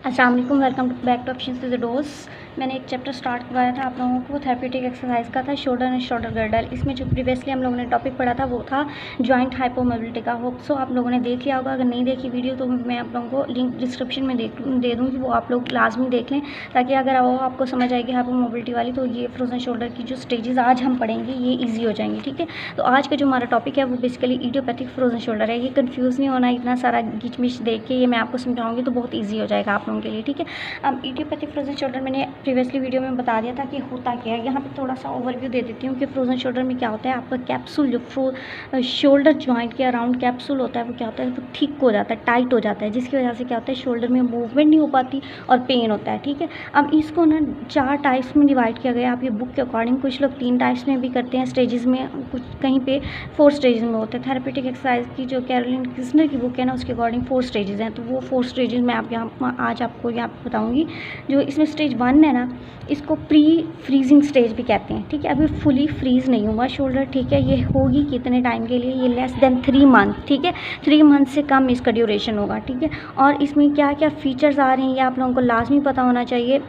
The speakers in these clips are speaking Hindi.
अस्सलाम वालेकुम, welcome back to option to the dose. मैंने एक चैप्टर स्टार्ट करवाया था आप लोगों को, थेरेप्यूटिक एक्सरसाइज का था, शोल्डर एंड शोल्डर गर्डल। इसमें जो प्रीवियसली हम लोगों ने टॉपिक पढ़ा था वो था जॉइंट हाइपोमोबिलिटी का। होप सो आप लोगों ने देख लिया होगा। अगर नहीं देखी वीडियो तो मैं आप लोगों को लिंक डिस्क्रिप्शन में दे दूँगी, वो आप लोग लाजमी देख लें, ताकि अगर वो आपको समझ आएगी हाइपोमोबिलिटी वाली, तो ये फ्रोजन शोल्डर की जो स्टेजेस आज हम पढ़ेंगे ये ईजी हो जाएंगी। ठीक है, तो आज का जो हमारा टॉपिक है वो बेसिकली इडियोपैथिक फ्रोजन शोल्डर है। ये कन्फ्यूज़ नहीं होना, इतना सारा गिचमिच देख के ये मैं आपको समझाऊंगी तो बहुत ईजी हो जाएगा आप लोगों के लिए। ठीक है, अब इडियोपैथिक फ्रोजन शोल्डर मैंने प्रीवियसली वीडियो में बता दिया था कि होता क्या है। यहाँ पे थोड़ा सा ओवरव्यू दे देती हूँ कि फ्रोजन शोल्डर में क्या होता है। आपका कैप्सूल जो शोल्डर जॉइंट के अराउंड कैप्सूल होता है वो क्या होता है, वो थिक हो जाता है, टाइट हो जाता है, जिसकी वजह से क्या होता है, शोल्डर में मूवमेंट नहीं हो पाती और पेन होता है। ठीक है, अब इसको ना 4 टाइप्स में डिवाइड किया गया। आप ये बुक के अकॉर्डिंग, कुछ लोग 3 टाइप्स में भी करते हैं, स्टेजेस में, कुछ कहीं पे 4 स्टेजेस में होते हैं। थेरेप्यूटिक एक्सरसाइज की जो कैरोलिन किस्नर की बुक है ना, उसके अकॉर्डिंग 4 स्टेजेस हैं। तो वो 4 स्टेजेस मैं आप यहाँ आज आपको यहाँ बताऊँगी। जो इसमें स्टेज 1 है ना, इसको प्री फ्रीजिंग स्टेज भी कहते हैं। ठीक है, अभी फुली फ्रीज नहीं हुआ शोल्डर। ठीक है, ये होगी कितने टाइम के लिए, ये लेस देन 3 मंथ। ठीक है, 3 मंथ से कम इसका ड्यूरेशन होगा। ठीक है, और इसमें क्या क्या फीचर्स आ रहे हैं ये आप लोगों को लाजमी पता होना चाहिए।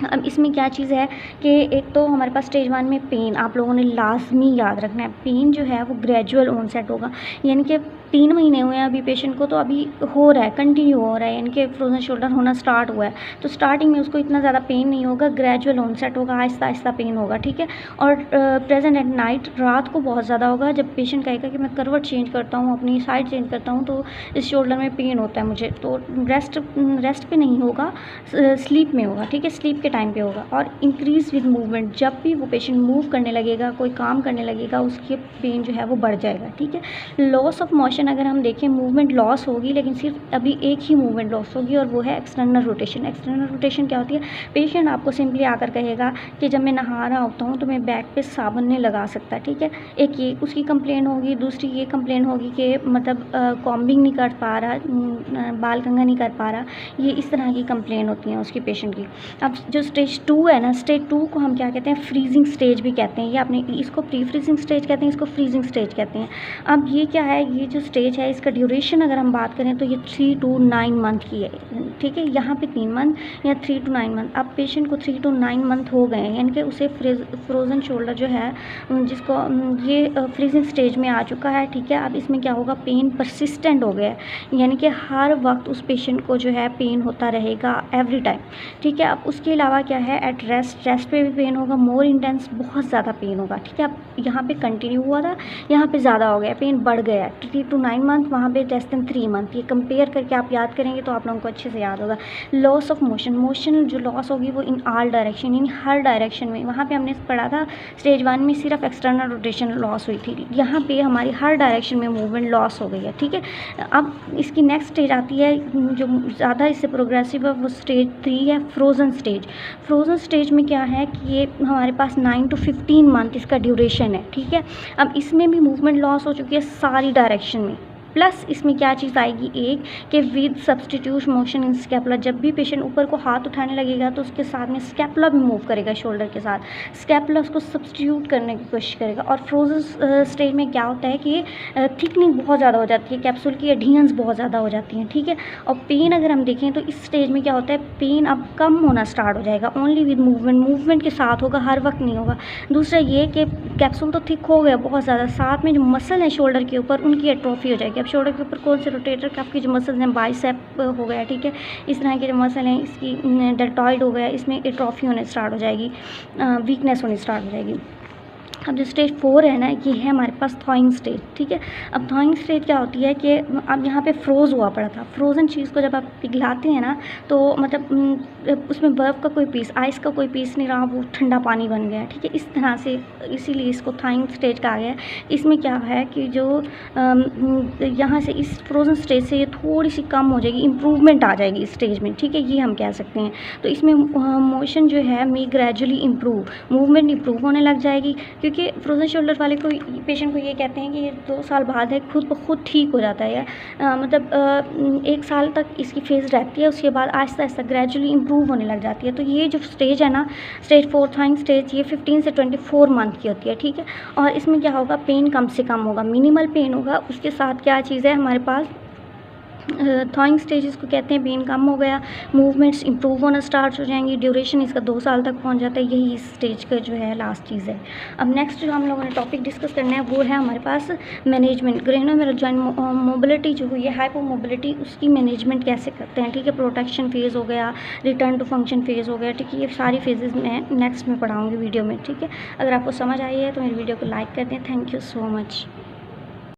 अब इसमें क्या चीज़ है कि एक तो हमारे पास स्टेज 1 में पेन आप लोगों ने लाजमी याद रखना है। पेन जो है वो ग्रेजुअल ऑनसेट होगा, यानी कि 3 महीने हुए हैं अभी पेशेंट को, तो अभी हो रहा है, कंटिन्यू हो रहा है, यानी कि फ्रोजन शोल्डर होना स्टार्ट हुआ है। तो स्टार्टिंग में उसको इतना ज़्यादा पेन नहीं होगा, ग्रेजुअल ऑनसेट होगा, आहिस्ता आहिस्ता पेन होगा। ठीक है, और प्रेजेंट एट नाइट, रात को बहुत ज़्यादा होगा। जब पेशेंट कहेगा कि मैं करवट चेंज करता हूँ, अपनी साइड चेंज करता हूँ, तो इस शोल्डर में पेन होता है मुझे, तो रेस्ट पे नहीं होगा, स्लीप में होगा। ठीक है, स्लीप के टाइम पे होगा। और इंक्रीज विद मूवमेंट, जब भी वो पेशेंट मूव करने लगेगा, कोई काम करने लगेगा, उसके पेन जो है वो बढ़ जाएगा। ठीक है, लॉस ऑफ मोशन अगर हम देखें, मूवमेंट लॉस होगी, लेकिन सिर्फ अभी एक ही मूवमेंट लॉस होगी और वो है एक्सटर्नल रोटेशन। एक्सटर्नल रोटेशन क्या होती है, पेशेंट आपको सिंपली आकर कहेगा कि जब मैं नहा रहा होता हूँ तो मैं बैक पे साबुन नहीं लगा सकता। ठीक है, एक ये उसकी कंप्लेन होगी। दूसरी ये कंप्लेन होगी कि मतलब कॉम्बिंग नहीं कर पा रहा, बाल कंघा नहीं कर पा रहा। ये इस तरह की कंप्लेन होती हैं उसकी पेशेंट की। अब जो स्टेज 2 है ना, स्टेज 2 को हम क्या कहते हैं, फ्रीजिंग स्टेज भी कहते हैं। ये आपने, इसको प्री फ्रीजिंग स्टेज कहते हैं, इसको फ्रीजिंग स्टेज कहते हैं। अब ये क्या है, ये जो स्टेज है इसका ड्यूरेशन अगर हम बात करें तो ये 3 to 9 मंथ की है। ठीक है, यहाँ पे 3 मंथ या 3 to 9 मंथ। अब पेशेंट को 3 to 9 मंथ हो गए हैं, यानी कि उसे फ्रोजन शोल्डर जो है, जिसको ये फ्रीजिंग स्टेज में आ चुका है। ठीक है, अब इसमें क्या होगा, पेन परसिस्टेंट हो गया है, यानी कि हर वक्त उस पेशेंट को जो है पेन होता रहेगा एवरी टाइम। ठीक है, अब उसके अलावा क्या है, एट रेस्ट पे भी पेन होगा, मोर इंटेंस, बहुत ज़्यादा पेन होगा। ठीक है, अब यहाँ पे कंटिन्यू हुआ था, यहाँ पे ज़्यादा हो गया, पेन बढ़ गया। 3 to 9 मंथ, वहाँ पे लेस देन 3 मंथ। ये कंपेयर करके आप याद करेंगे तो आप लोगों को अच्छे से याद होगा। लॉस ऑफ मोशन जो लॉस होगी वो इन ऑल डायरेक्शन, यानी हर डायरेक्शन में। वहाँ पे हमने पढ़ा था स्टेज 1 में सिर्फ एक्सटर्नल रोटेशन लॉस हुई थी, यहाँ पे हमारी हर डायरेक्शन में मूवमेंट लॉस हो गई है। ठीक है, अब इसकी नेक्स्ट स्टेज आती है जो ज़्यादा इससे प्रोग्रेसिव है, वो स्टेज 3 है, फ्रोजन स्टेज। फ्रोजन स्टेज में क्या है कि ये हमारे पास 9 to 15 मंथ इसका ड्यूरेशन है। ठीक है, अब इसमें भी मूवमेंट लॉस हो चुकी है सारी डायरेक्शन में। प्लस इसमें क्या चीज़ आएगी, एक कि with substitute motion in scapula, जब भी पेशेंट ऊपर को हाथ उठाने लगेगा तो उसके साथ में स्कैपुला भी मूव करेगा, शोल्डर के साथ स्कैपुला उसको सब्सटीट्यूट करने की कोशिश करेगा। और फ्रोजन स्टेज में क्या होता है कि थिकनिंग बहुत ज़्यादा हो जाती है, कैप्सूल की एडहेरेंस बहुत ज़्यादा हो जाती हैं। ठीक है, और पेन अगर हम देखें तो इस स्टेज में क्या होता है, पेन अब कम होना स्टार्ट हो जाएगा, ओनली विद मूवमेंट के साथ होगा, हर वक्त नहीं होगा। दूसरा ये कि कैप्सूल तो थिक हो गया बहुत ज़्यादा, साथ में जो मसल है शोल्डर के ऊपर उनकी एट्रोफी हो जाएगी। अब शोल्डर के ऊपर कौन से रोटेटर के आपकी जो मसल्स हैं, बाइसेप हो गया। ठीक है, इस तरह के जो मसल हैं, इसकी डेल्टॉइड हो गया, इसमें एट्रोफी होने स्टार्ट हो जाएगी, वीकनेस होनी स्टार्ट हो जाएगी। अब जो स्टेज 4 है ना, ये है हमारे पास थॉइंग स्टेज। ठीक है, अब थॉइंग स्टेज क्या होती है कि अब यहाँ पे फ्रोज़ हुआ पड़ा था। फ्रोज़न चीज़ को जब आप पिघलाते हैं ना, तो मतलब उसमें बर्फ़ का कोई पीस, आइस का कोई पीस नहीं रहा, वो ठंडा पानी बन गया। ठीक है, इस तरह से, इसीलिए इसको थॉइंग स्टेज कहा गया है। इसमें क्या है कि जो यहाँ से इस फ्रोज़न स्टेज से ये थोड़ी सी कम हो जाएगी, इम्प्रूवमेंट आ जाएगी इस स्टेज में। ठीक है, ये हम कह सकते हैं। तो इसमें मोशन जो है मे ग्रेजुअली इम्प्रूव, मूवमेंट इम्प्रूव होने लग जाएगी, क्योंकि फ्रोजन शोल्डर वाले को, पेशेंट को ये कहते हैं कि ये 2 साल बाद है खुद ब खुद ठीक हो जाता है, मतलब 1 साल तक इसकी फेज़ रहती है, उसके बाद आहिस्ता आहिस्ता ग्रेजुअली इम्प्रूव होने लग जाती है। तो ये जो स्टेज है ना, स्टेज 4 थॉइंग स्टेज, ये 15 से 24 मंथ की होती है। ठीक है, और इसमें क्या होगा, पेन कम से कम होगा, मिनिमल पेन होगा। उसके साथ क्या चीज़ है हमारे पास, थॉइंग स्टेज इसको कहते हैं, पेन कम हो गया, मूवमेंट्स इंप्रूव होना स्टार्ट हो जाएंगी, ड्यूरेशन इसका 2 साल तक पहुंच जाता है। यही इस स्टेज का जो है लास्ट चीज़ है। अब नेक्स्ट जो हम लोगों ने टॉपिक डिस्कस करना है वो है हमारे पास मैनेजमेंट। ग्रेनुलोमेरुलर जॉइंट मोबिलिटी जो हुई है, हाइपो मोबिलिटी, उसकी मैनेजमेंट कैसे करते हैं, ठीक है। प्रोटेक्शन फेज़ हो गया, रिटर्न टू फंक्शन फेज़ हो गया, ठीक है। ये सारी फेजेज़ मैं नेक्स्ट में पढ़ाऊँगी वीडियो में, ठीक है। अगर आपको समझ आई है तो मेरी वीडियो को लाइक कर दें। Thank you so much.